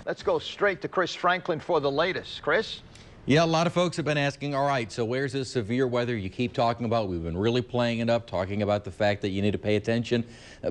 Let's go straight to Chris Franklin for the latest. Chris? Yeah, a lot of folks have been asking, all right, so where's this severe weather you keep talking about? We've been really playing it up, talking about the fact that you need to pay attention,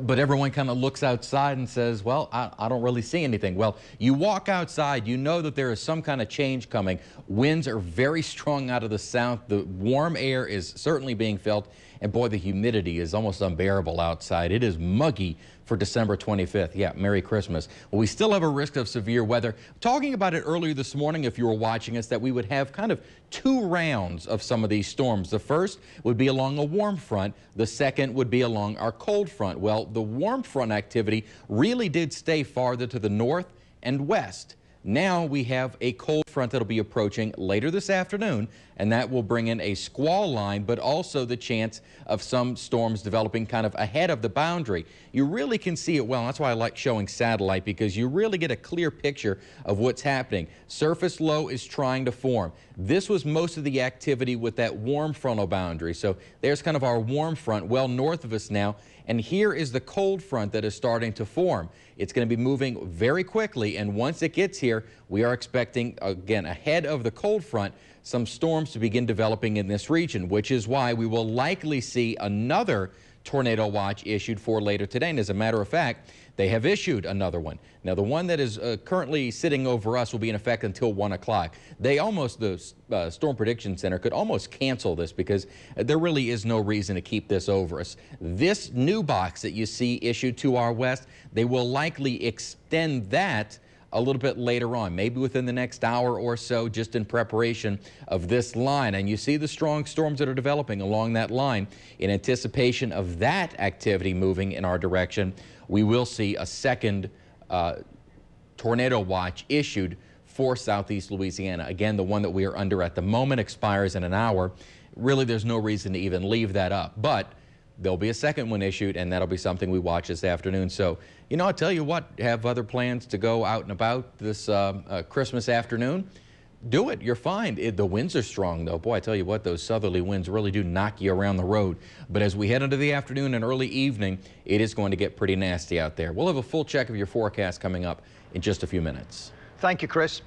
but everyone kind of looks outside and says, well, I don't really see anything. Well, you walk outside, you know that there is some kind of change coming. Winds are very strong out of the south. The warm air is certainly being felt, and boy, the humidity is almost unbearable outside. It is muggy for December 25th. Yeah, Merry Christmas. Well, we still have a risk of severe weather. Talking about it earlier this morning, if you were watching us, that we would have kind of two rounds of some of these storms. The first would be along a warm front. The second would be along our cold front. Well, the warm front activity really did stay farther to the north and west. Now we have a cold front that'll be approaching later this afternoon, and that will bring in a squall line, but also the chance of some storms developing kind of ahead of the boundary. You really can see it well. That's why I like showing satellite, because you really get a clear picture of what's happening. Surface low is trying to form. This was most of the activity with that warm frontal boundary. So there's kind of our warm front well north of us now, and here is the cold front that is starting to form. It's going to be moving very quickly, and once it gets here, we are expecting, again, ahead of the cold front, some storms to begin developing in this region, which is why we will likely see another tornado watch issued for later today. And as a matter of fact, they have issued another one. Now, the one that is currently sitting over us will be in effect until 1 o'clock. The Storm Prediction Center could almost cancel this because there really is no reason to keep this over us. This new box that you see issued to our west, they will likely extend that a little bit later on, maybe within the next hour or so, just in preparation of this line. And you see the strong storms that are developing along that line. In anticipation of that activity moving in our direction, we will see a second tornado watch issued for southeast Louisiana. Again, the one that we are under at the moment expires in an hour. Really, there's no reason to even leave that up. But there'll be a second one issued, and that'll be something we watch this afternoon. So, you know, I'll tell you what, have other plans to go out and about this Christmas afternoon? Do it. You're fine. The winds are strong, though. Boy, I tell you what, those southerly winds really do knock you around the road. But as we head into the afternoon and early evening, it is going to get pretty nasty out there. We'll have a full check of your forecast coming up in just a few minutes. Thank you, Chris.